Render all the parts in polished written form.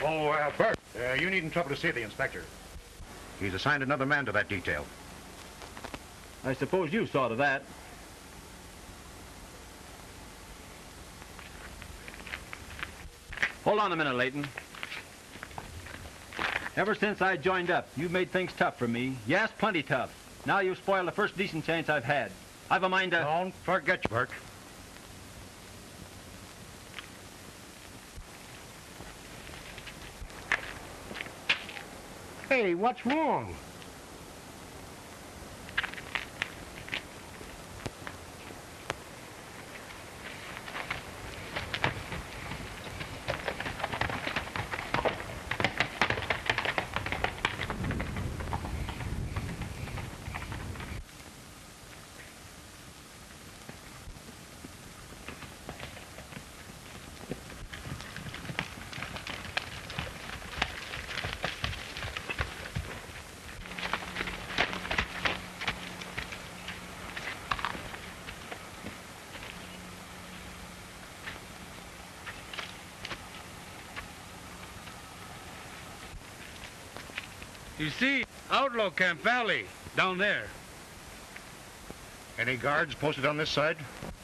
Bert, you needn't trouble to see the inspector. He's assigned another man to that detail. I suppose you saw to that. Hold on a minute, Layton. Ever since I joined up, you've made things tough for me. Yes, plenty tough. Now you've spoiled the first decent chance I've had. I've a mind to... Don't forget, Burke. Hey, what's wrong? You see, Outlaw Camp Valley, down there. Any guards posted on this side?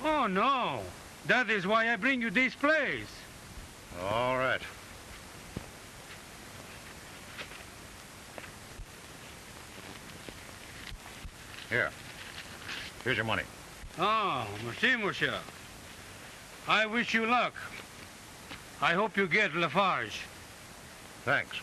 Oh, no. That is why I bring you this place. All right. Here. Here's your money. Oh, merci, monsieur. I wish you luck. I hope you get Lafarge. Thanks.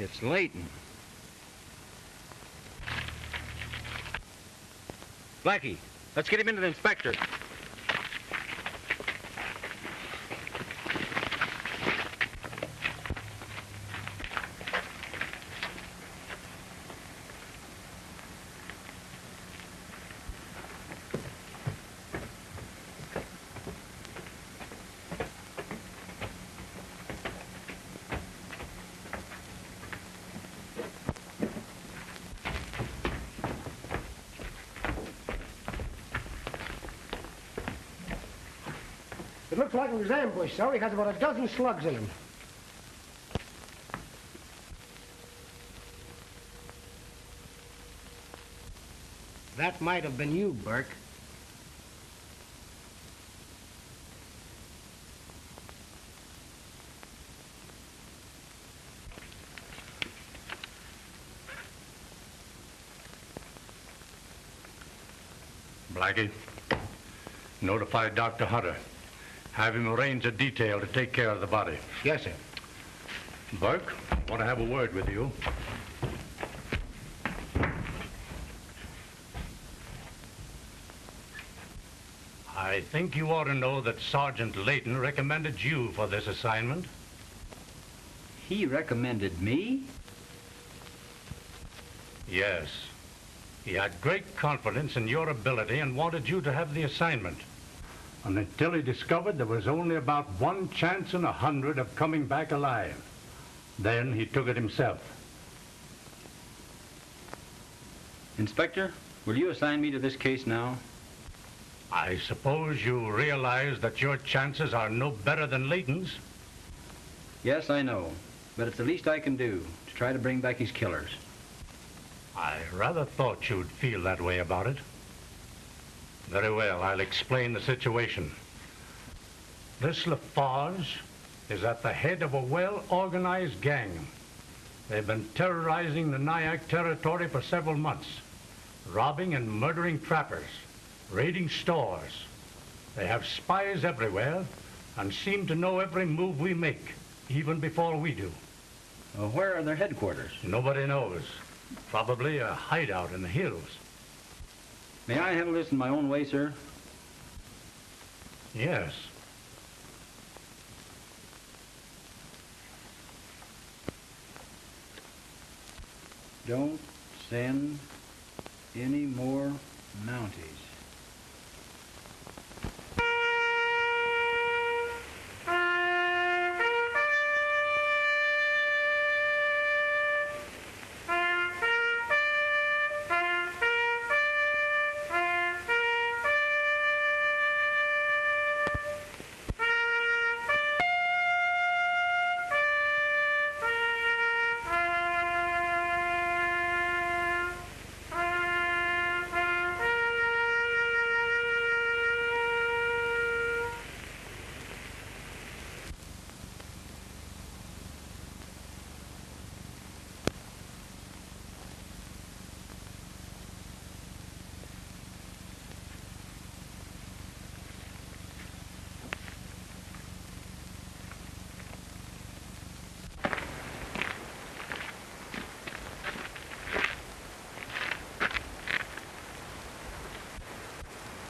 It's Layton. Blackie, let's get him into the inspector. It looks like it was ambushed, sir. He has about a dozen slugs in him. That might have been you, Burke. Blackie, notify Dr. Hunter. Have him arrange a detail to take care of the body. Yes, sir. Burke, I want to have a word with you. I think you ought to know that Sergeant Layton recommended you for this assignment. He recommended me? Yes. He had great confidence in your ability and wanted you to have the assignment. And until he discovered there was only about 1 chance in 100 of coming back alive. Then he took it himself. Inspector, will you assign me to this case now? I suppose you realize that your chances are no better than Layton's. Yes, I know. But it's the least I can do to try to bring back his killers. I rather thought you'd feel that way about it. Very well, I'll explain the situation. This Lafarge is at the head of a well-organized gang. They've been terrorizing the Nyack territory for several months, robbing and murdering trappers, raiding stores. They have spies everywhere and seem to know every move we make, even before we do. Well, where are their headquarters? Nobody knows. Probably a hideout in the hills. May I handle this in my own way, sir? Yes. Don't send any more Mounties.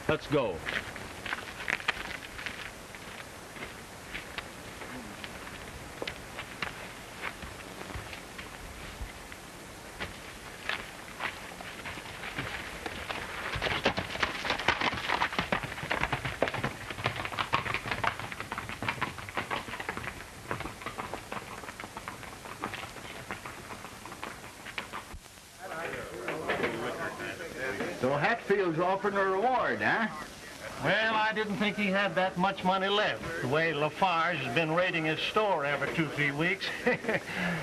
Let's go. So Hatfield's offering a reward, huh? Well, I didn't think he had that much money left, the way Lafarge has been raiding his store every 2-3 weeks.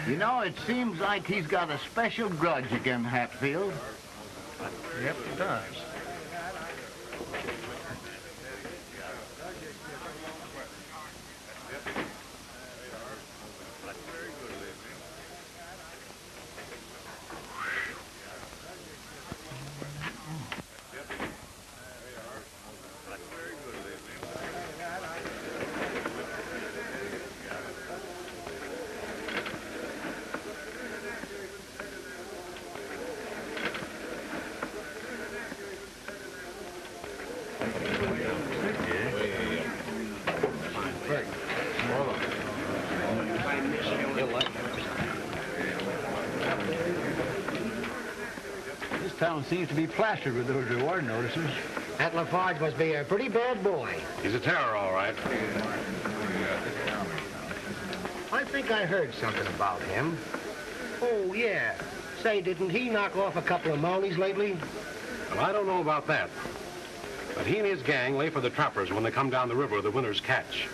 You know, it seems like he's got a special grudge against Hatfield. Yep, he does. This town seems to be plastered with those reward notices. That Lafarge must be a pretty bad boy. He's a terror, all right. I think I heard something about him. Oh, yeah. Say, didn't he knock off a couple of Mounties lately? Well, I don't know about that. But he and his gang lay for the trappers when they come down the river with the winter's catch.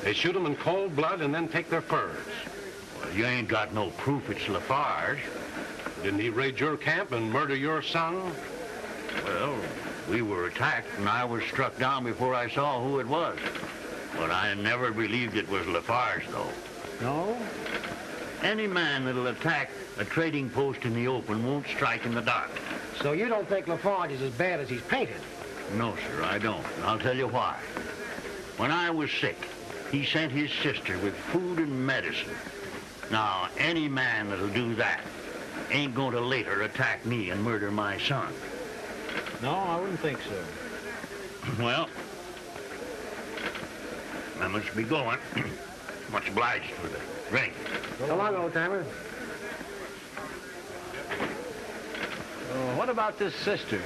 They shoot them in cold blood and then take their furs. Well, you ain't got no proof it's Lafarge. Didn't he raid your camp and murder your son? Well, we were attacked, and I was struck down before I saw who it was. But I never believed it was Lafarge, though. No? Any man that'll attack a trading post in the open won't strike in the dark. So you don't think Lafarge is as bad as he's painted? No, sir, I don't. And I'll tell you why. When I was sick, he sent his sister with food and medicine. Now, any man that'll do that ain't going to later attack me and murder my son. No, I wouldn't think so. Well, I must be going. Much obliged for the drink. So long, old-timer. What about this sister?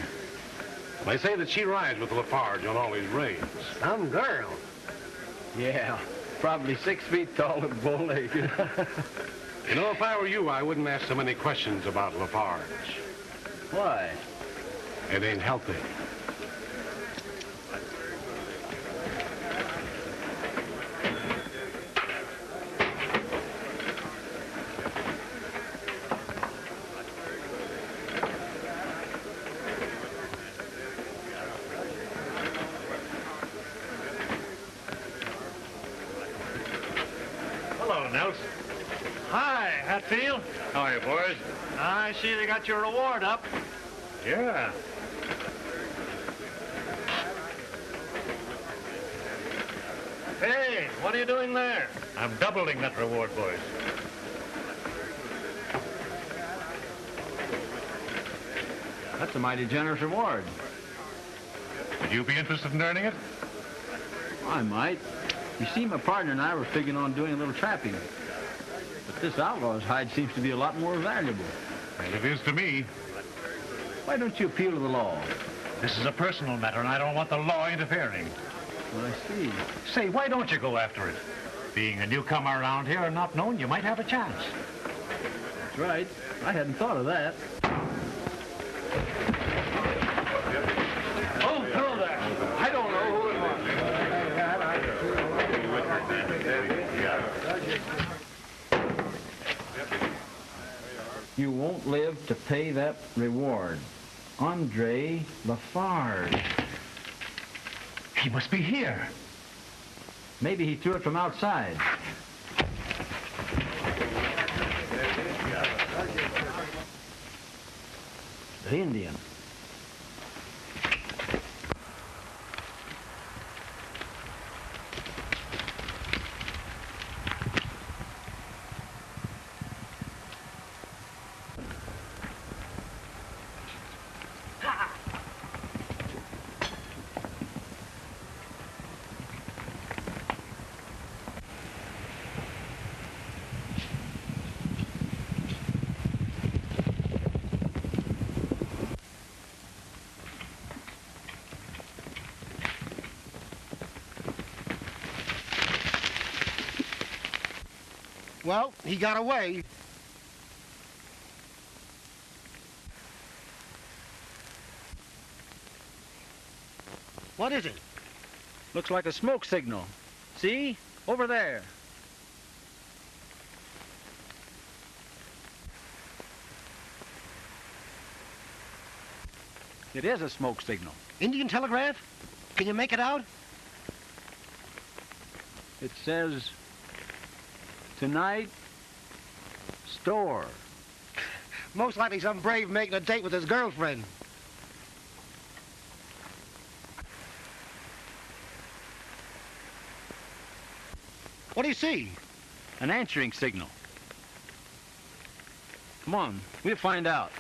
They say that she rides with Lafarge on all his raids. Some girl. Yeah, probably 6 feet tall and bow-legged. You know, if I were you, I wouldn't ask so many questions about Lafarge. Why? It ain't healthy. Hello, Nels. Hi, Hatfield. How are you, boys? I see they got your reward up. Yeah. Hey, what are you doing there? I'm doubling that reward, boys. That's a mighty generous reward. Would you be interested in earning it? I might. You see, my partner and I were figuring on doing a little trapping. But this outlaw's hide seems to be a lot more valuable. And it is to me. Why don't you appeal to the law? This is a personal matter, and I don't want the law interfering. Well, I see. Say, why don't you go after it? Being a newcomer around here and not known, you might have a chance. That's right. I hadn't thought of that. Oh, hello there. I don't know who it was. You won't live to pay that reward. Andre Lafarge. He must be here. Maybe he threw it from outside. The Indian. Well, he got away. What is it? Looks like a smoke signal. See? Over there. It is a smoke signal. Indian telegraph? Can you make it out? It says, tonight, store. Most likely some brave making a date with his girlfriend. What do you see? An answering signal. Come on, we'll find out.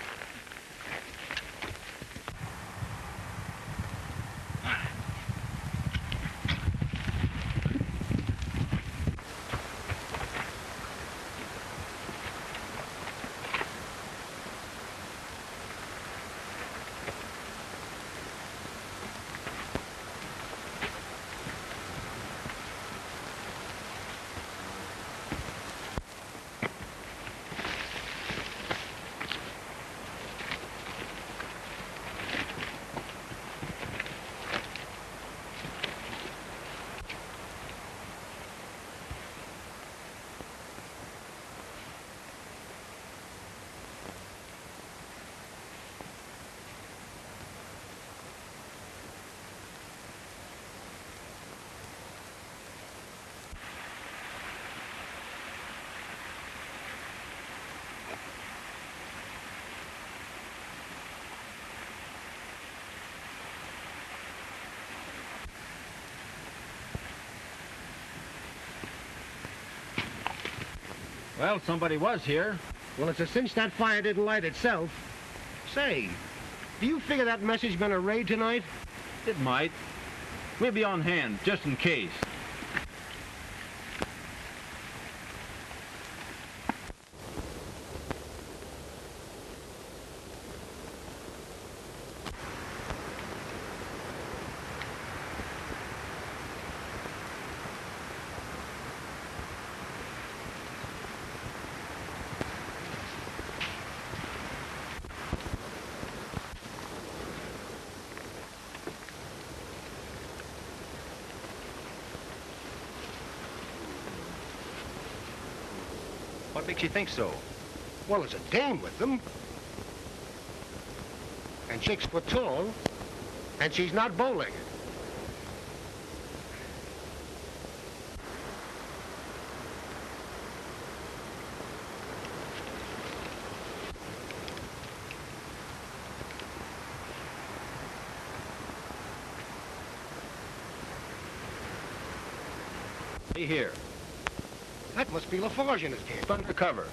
Well, somebody was here. Well, it's a cinch that fire didn't light itself. Say, do you figure that message been a raid tonight? It might. We'll be on hand, just in case. What makes you think so? Well, there's a dame with them. And 6 foot tall. And she's not bow-legged. Stay here. That must be Lafarge and his gang. Undercover.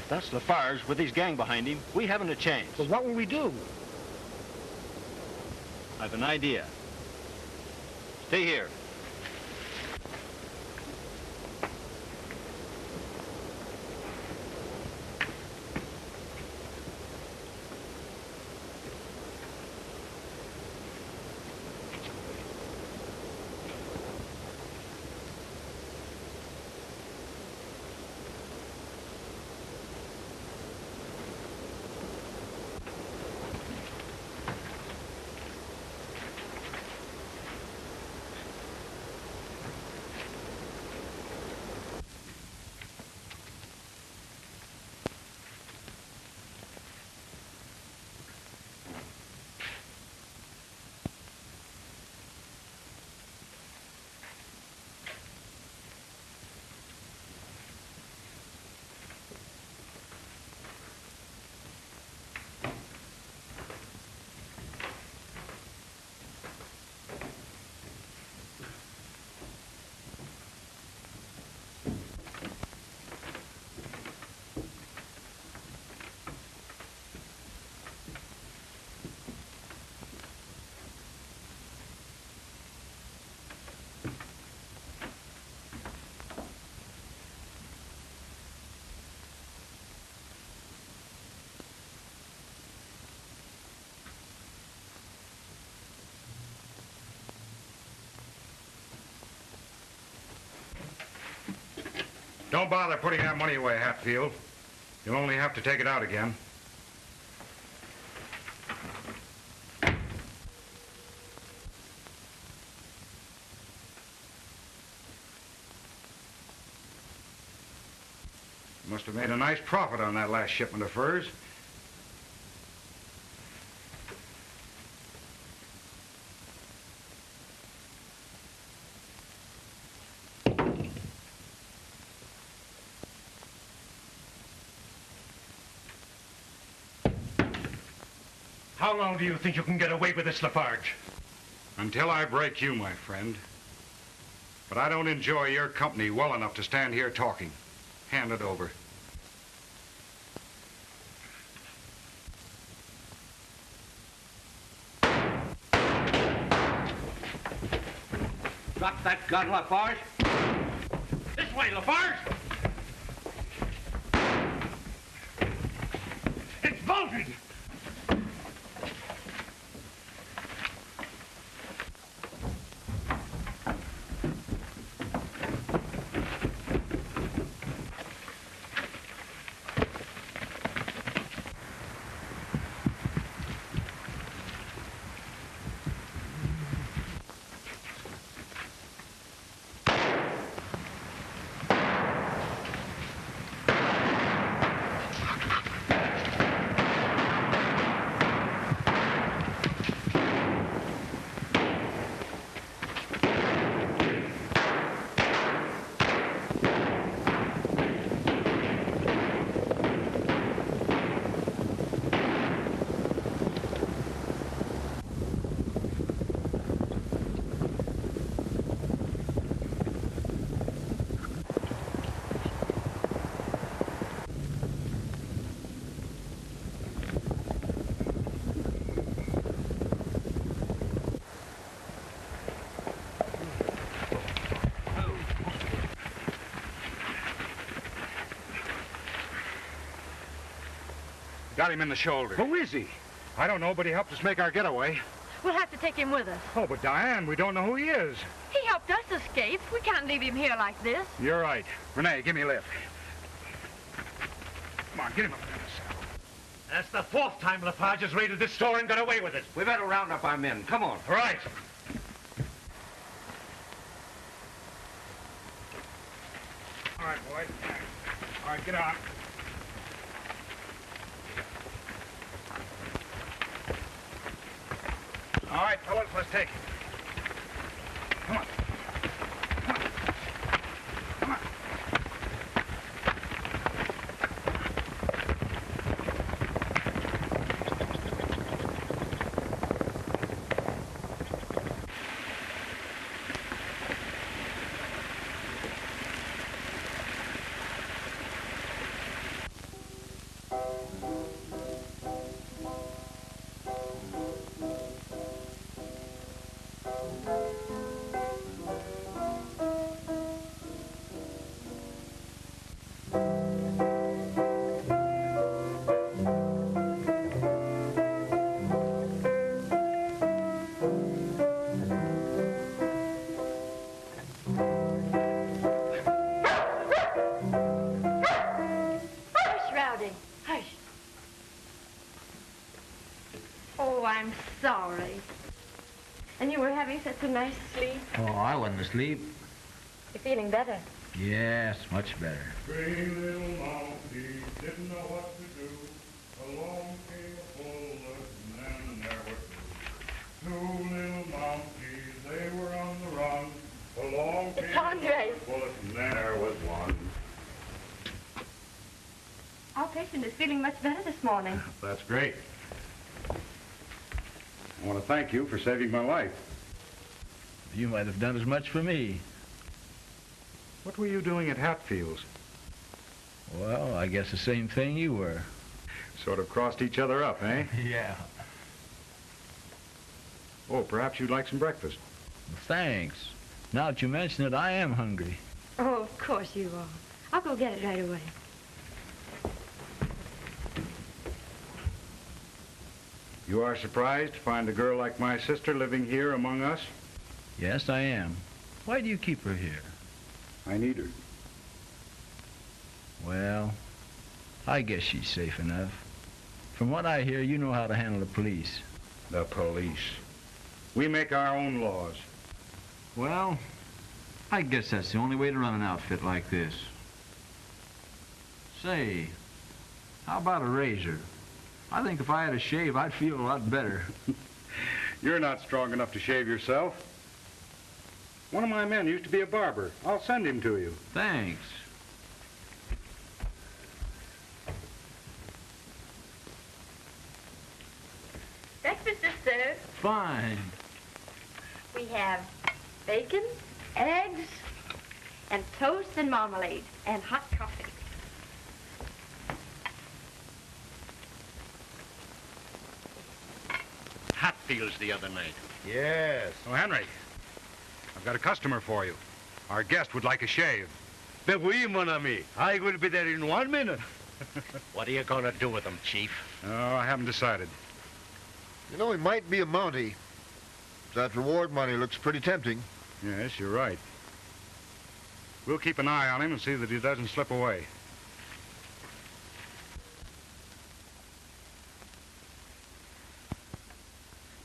That's Lafarge with his gang behind him. We haven't a chance. Well, what will we do? I've an idea. Stay here. Don't bother putting that money away, Hatfield. You'll only have to take it out again. You must have made a nice profit on that last shipment of furs. How long do you think you can get away with this, Lafarge? Until I break you, my friend. But I don't enjoy your company well enough to stand here talking. Hand it over. Drop that gun, Lafarge. This way, Lafarge! It's bolted! Got him in the shoulder. Who is he? I don't know, but he helped us make our getaway. We'll have to take him with us. Oh, but Diane, we don't know who he is. He helped us escape. We can't leave him here like this. You're right. Renee, give me a lift. Come on, get him up in the saddle. That's the 4th time Lafarge has raided this store and got away with it. We better round up our men. Come on. Right. All right, boys. All right, get on. All right, fellas, let's take it. Come on. Come on. Come on. Hush, Rowdy. Hush. Oh, I'm sorry. And you were having such a nice sleep. Oh, I wasn't asleep. You're feeling better. Yes, much better. Three little monkeys didn't know what to do. Along came a bullet and there were two little monkeys, they were on the run. Along came Andre. a bullet and there was one. Our patient is feeling much better this morning. That's great. I want to thank you for saving my life. You might have done as much for me. What were you doing at Hatfield's? Well, I guess the same thing you were. Sort of crossed each other up, eh? Yeah. Oh, perhaps you'd like some breakfast. Thanks. Now that you mention it, I am hungry. Oh, of course you are. I'll go get it right away. You are surprised to find a girl like my sister living here among us? Yes, I am. Why do you keep her here? I need her. Well, I guess she's safe enough. From what I hear, you know how to handle the police. The police. We make our own laws. Well, I guess that's the only way to run an outfit like this. Say, how about a razor? I think if I had a shave, I'd feel a lot better. You're not strong enough to shave yourself. One of my men used to be a barber. I'll send him to you. Thanks. Breakfast is served. Fine. We have bacon, eggs, and toast and marmalade, and hot coffee. Hatfields the other night. Yes. Oh, Henry, I've got a customer for you. Our guest would like a shave. Ben oui, mon ami. I will be there in 1 minute. What are you going to do with them, Chief? Oh, I haven't decided. You know, he might be a Mountie. That reward money looks pretty tempting. Yes, you're right. We'll keep an eye on him and see that he doesn't slip away.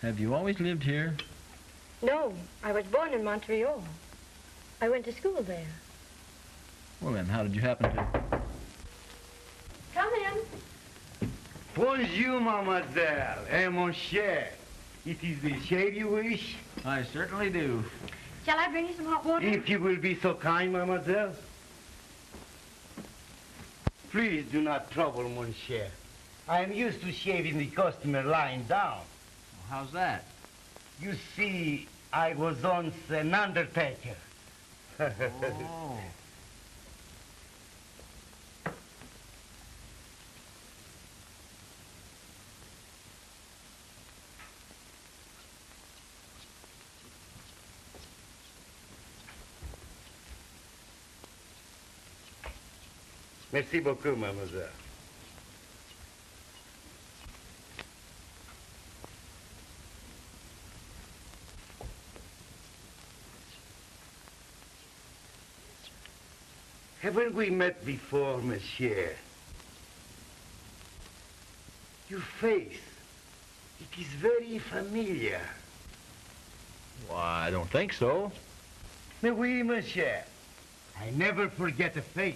Have you always lived here? No, I was born in Montreal. I went to school there. Well, then, how did you happen to... Come in. Bonjour, mademoiselle. Eh, mon cher. It is the shave you wish? I certainly do. Shall I bring you some hot water? If you will be so kind, mademoiselle. Please do not trouble, mon cher. I am used to shaving the customer lying down. How's that? You see, I was once an undertaker. Oh. Merci beaucoup, mademoiselle. Haven't we met before, monsieur? Your face, it is very familiar. Why, I don't think so. Mais oui, monsieur. I never forget a face.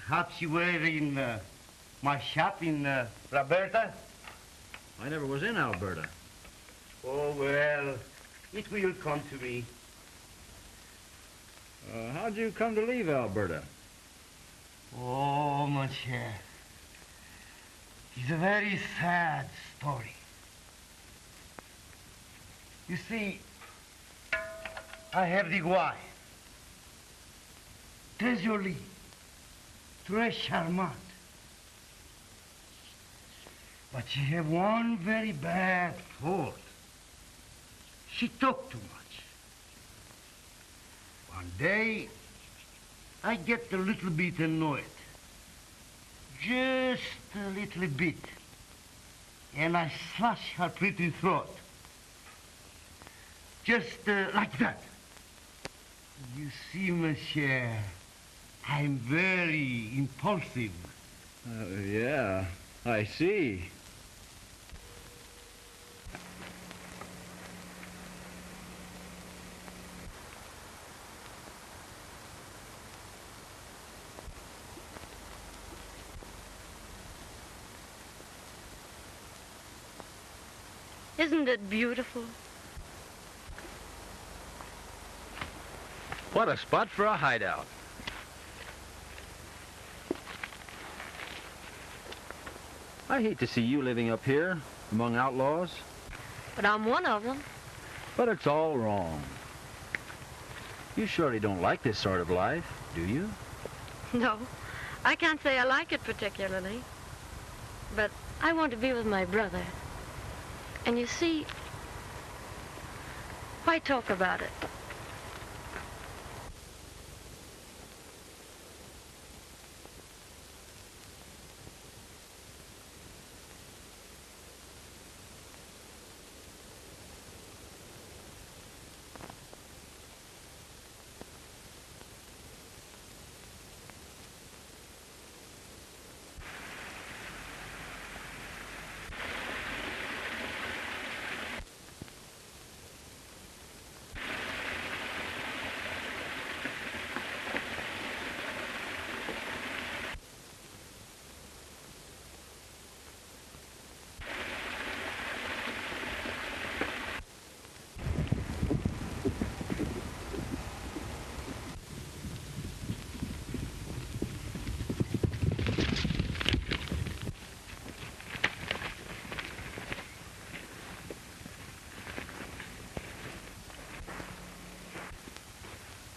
Perhaps you were in my shop in Roberta? I never was in Alberta. Oh, well, it will come to me. How'd you come to leave Alberta? Oh, monsieur. It's a very sad story. You see, I have the wife. Très jolie. Très charmante. But she have one very bad fault. She talk too much. One day, I get a little bit annoyed. Just a little bit. And I slash her pretty throat. Just like that. You see, monsieur, I'm very impulsive. Yeah, I see. Isn't it beautiful? What a spot for a hideout. I hate to see you living up here among outlaws. But I'm one of them. But it's all wrong. You surely don't like this sort of life, do you? No, I can't say I like it particularly. But I want to be with my brother. And you see, why talk about it?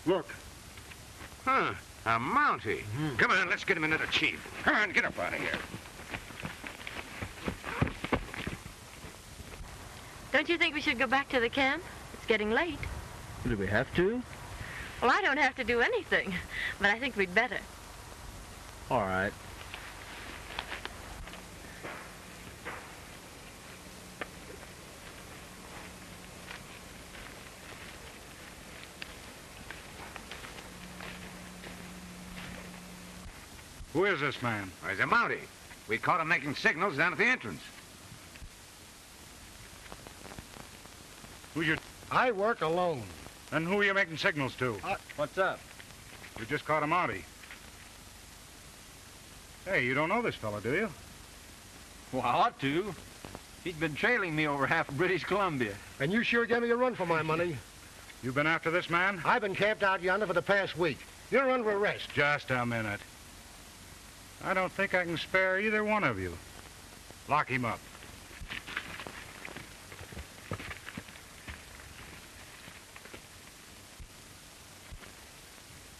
Look. Huh. A Mountie. Come on, let's get him into the chief. Come on, get up out of here. Don't you think we should go back to the camp? It's getting late. Do we have to? Well, I don't have to do anything, but I think we'd better. All right. Who is this man? He's a Mountie. We caught him making signals down at the entrance. Who's your... I work alone. Then who are you making signals to? What's up? You just caught a Mountie. Hey, you don't know this fella, do you? Well, I ought to. He's been trailing me over half of British Columbia. And you sure gave me a run for my money. You been after this man? I've been camped out yonder for the past week. You're under arrest. Just a minute. I don't think I can spare either one of you. Lock him up.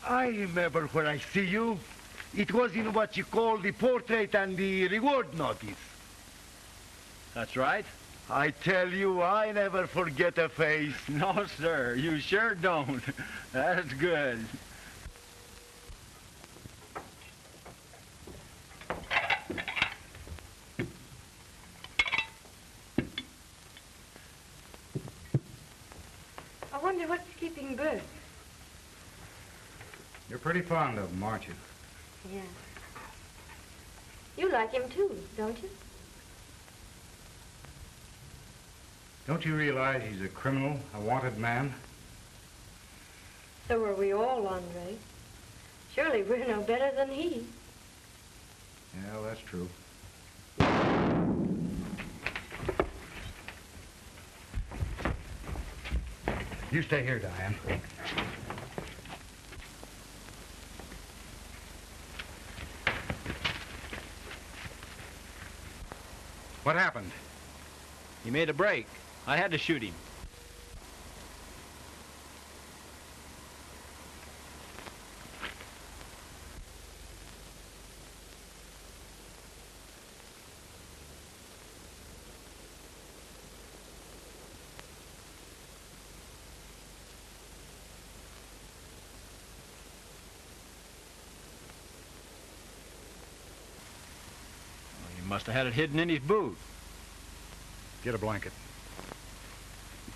I remember where I see you. It was in what you call the portrait and the reward notice. That's right. I tell you, I never forget a face. No, sir, you sure don't. That's good. I wonder what's keeping Bert. You're pretty pretty fond of him, aren't you? Yeah. You like him too, don't you? Don't you realize he's a criminal, a wanted man? So are we all, Andre. Surely we're no better than he. Yeah, that's true. You stay here, Diane. What happened? He made a break. I had to shoot him. Must have had it hidden in his boot. Get a blanket.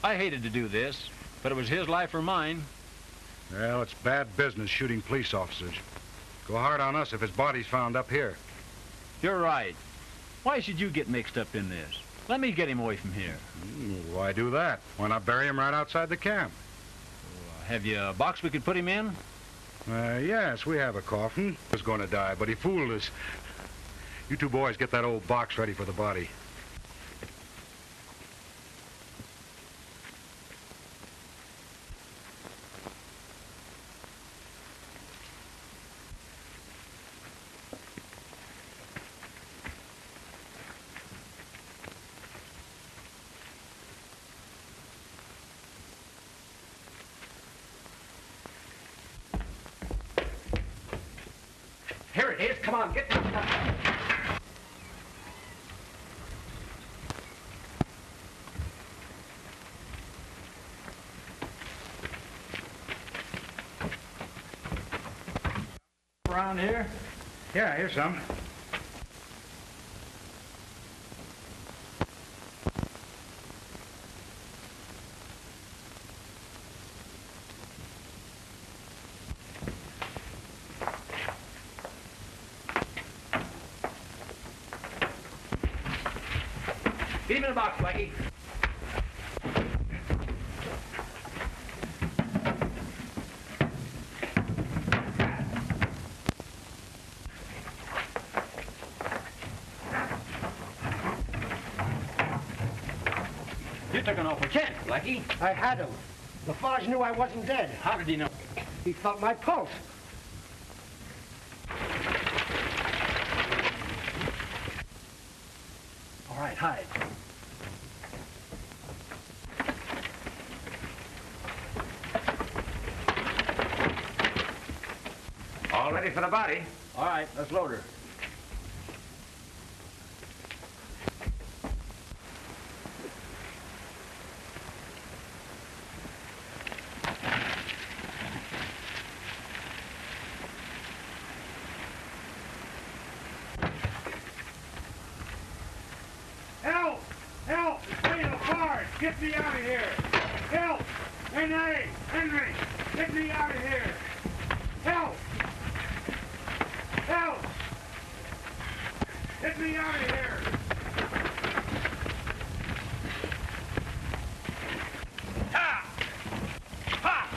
I hated to do this, but it was his life or mine. Well, it's bad business shooting police officers. Go hard on us if his body's found up here. You're right. Why should you get mixed up in this? Let me get him away from here. Why do that? Why not bury him right outside the camp? Have you a box we could put him in? Yes, we have a coffin. He was going to die, but he fooled us. You two boys get that old box ready for the body. Here it is. Come on, get this stuff. Around here? Yeah, here's some. Get him in the box, Blackie. You took an awful chance, Blackie. I had him. Lafarge knew I wasn't dead. How did he know? He felt my pulse. All right, hide. All ready for the body. All right, let's load her. Help! Help! Hey, Lafarge! Get me out of here! Help! Henry! Get me out of here! Help! Help! Get me out of here! Ha! Ha!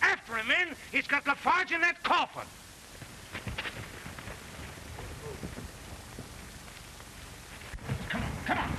After him in, he's got Lafarge in that coffin. Come on.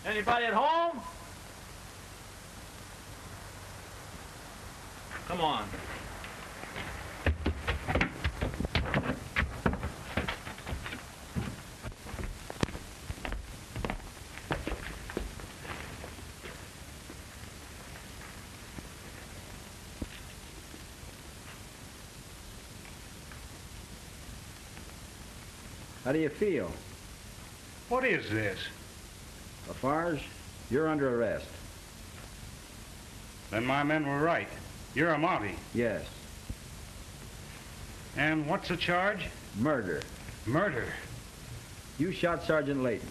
Anybody at home? Come on. How do you feel? What is this? Lafarge, you're under arrest. Then my men were right. You're a Mountie. Yes. And what's the charge? Murder. Murder? You shot Sergeant Layton.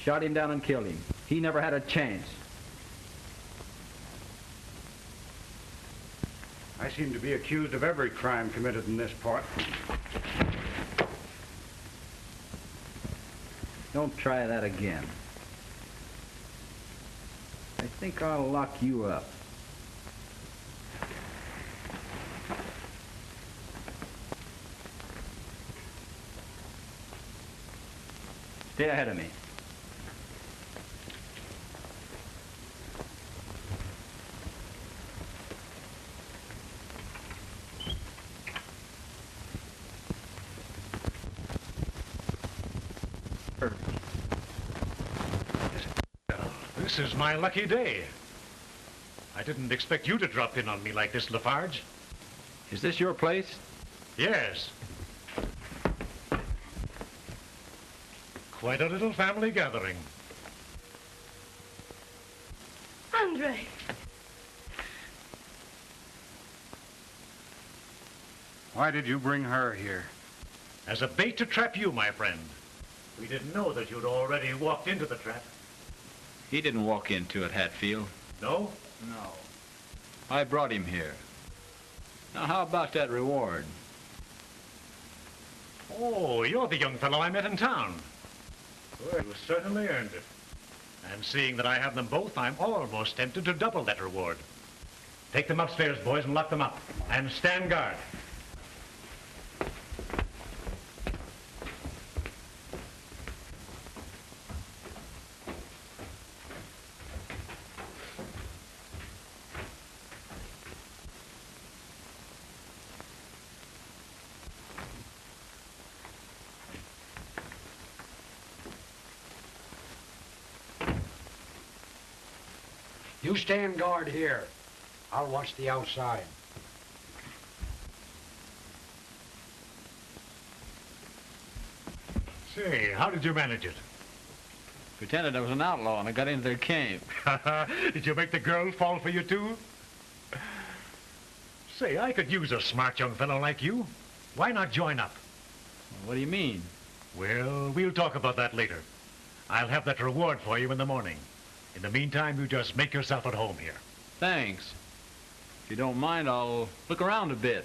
Shot him down and killed him. He never had a chance. I seem to be accused of every crime committed in this part. Don't try that again. I think I'll lock you up. Stay ahead of me. This is my lucky day. I didn't expect you to drop in on me like this, Lafarge. Is this your place? Yes. Quite a little family gathering. Andre. Why did you bring her here? As a bait to trap you, my friend. We didn't know that you'd already walked into the trap. He didn't walk into it, Hatfield. No? No. I brought him here. Now, how about that reward? Oh, you're the young fellow I met in town. Well, you certainly earned it. And seeing that I have them both, I'm almost tempted to double that reward. Take them upstairs, boys, and lock them up. And stand guard. You stand guard here. I'll watch the outside. Say, how did you manage it? Pretended I was an outlaw and I got into their camp. Did you make the girl fall for you, too? Say, I could use a smart young fellow like you. Why not join up? What do you mean? Well, we'll talk about that later. I'll have that reward for you in the morning. In the meantime, you just make yourself at home here. Thanks. If you don't mind, I'll look around a bit.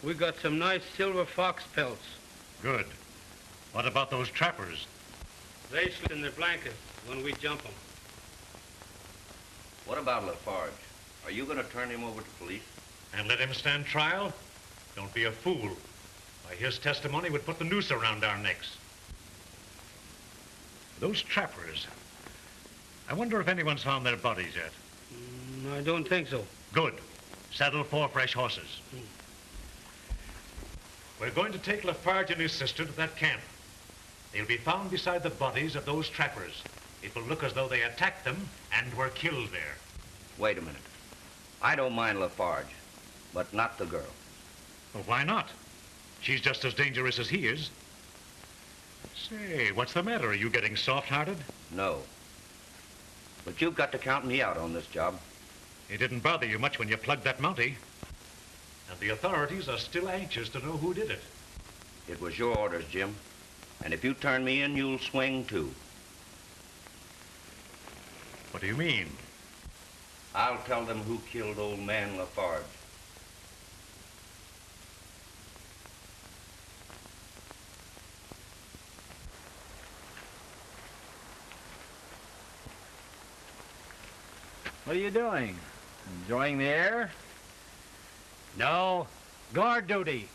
We got some nice silver fox pelts. Good. What about those trappers? They sleep in their blankets when we jump them. What about Lafarge? Are you going to turn him over to police? And let him stand trial? Don't be a fool. By his testimony would put the noose around our necks. Those trappers. I wonder if anyone's found their bodies yet. I don't think so. Good. Saddle 4 fresh horses. We're going to take Lafarge and his sister to that camp. They'll be found beside the bodies of those trappers. It will look as though they attacked them and were killed there. Wait a minute. I don't mind Lafarge, but not the girl. Well, why not? She's just as dangerous as he is. Say, what's the matter? Are you getting soft-hearted? No. But you've got to count me out on this job. It didn't bother you much when you plugged that Mountie. And the authorities are still anxious to know who did it. It was your orders, Jim. And if you turn me in, you'll swing too. What do you mean? I'll tell them who killed old man Lafarge. What are you doing? Enjoying the air? No, guard duty.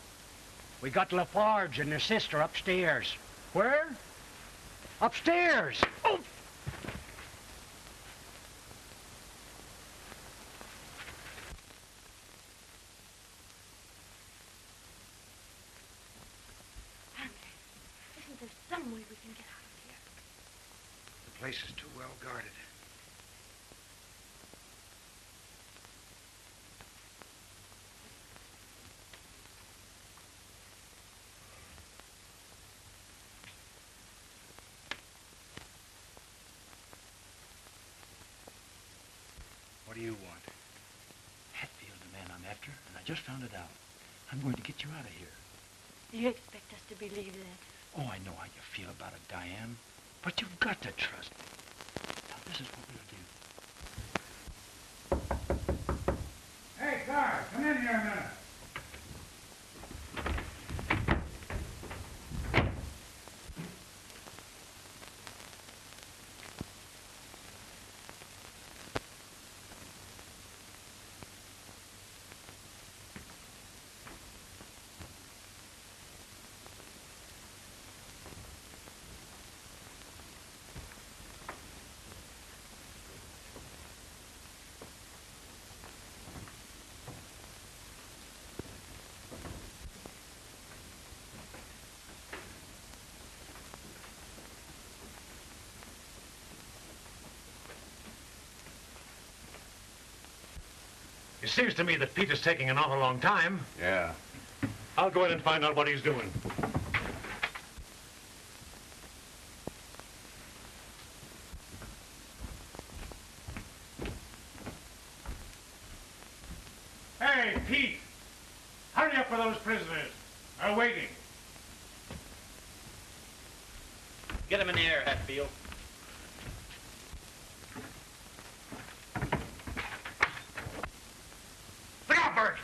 We got Lafarge and his sister upstairs. Where? Upstairs! Oh! Isn't there some way we can get out of here? The place is too well guarded. What do you want? Hatfield's the man I'm after, and I just found it out. I'm going to get you out of here. Do you expect us to believe that? Oh, I know how you feel about it, Diane. But you've got to trust me. Now, this is what we'll do. Hey, guard, come in here a minute. It seems to me that Pete is taking an awful long time. Yeah. I'll go in and find out what he's doing. Hey, Pete! Hurry up for those prisoners. They're waiting. Get him in the air, Hatfield. Look out, Bert!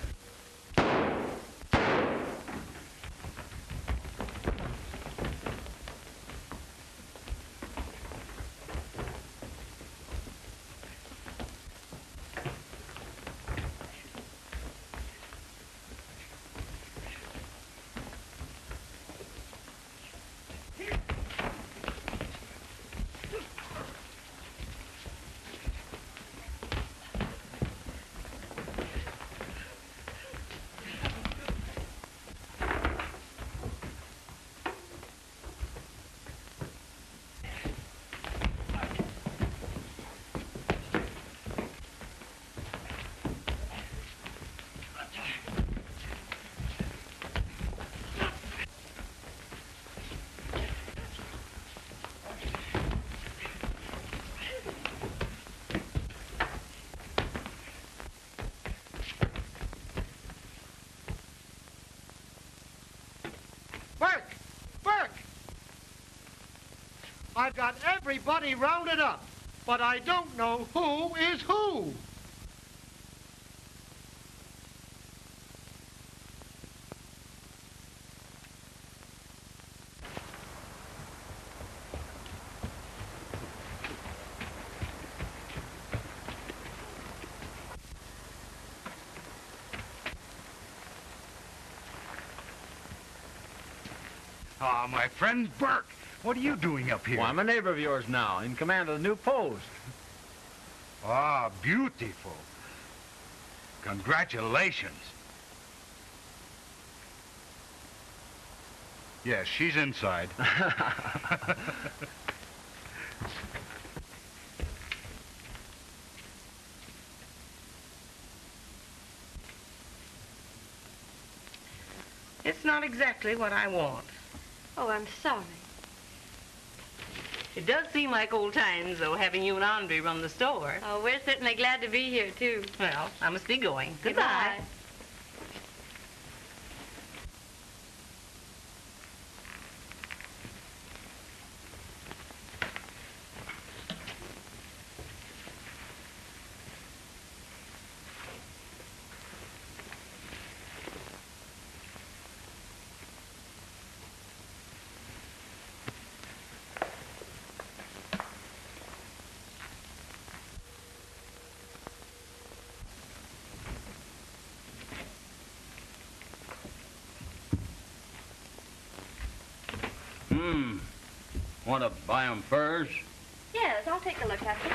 Burke! Burke! I've got everybody rounded up, but I don't know who is who. Ah, my friend Burke, what are you doing up here? Well, I'm a neighbor of yours now, in command of the new post. Ah, beautiful. Congratulations. Yes, she's inside. It's not exactly what I want. Oh, I'm sorry. It does seem like old times, though, having you and Andre run the store. Oh, we're certainly glad to be here, too. Well, I must be going. Goodbye. Goodbye. Want to buy 'em furs? Yes, I'll take a look at them.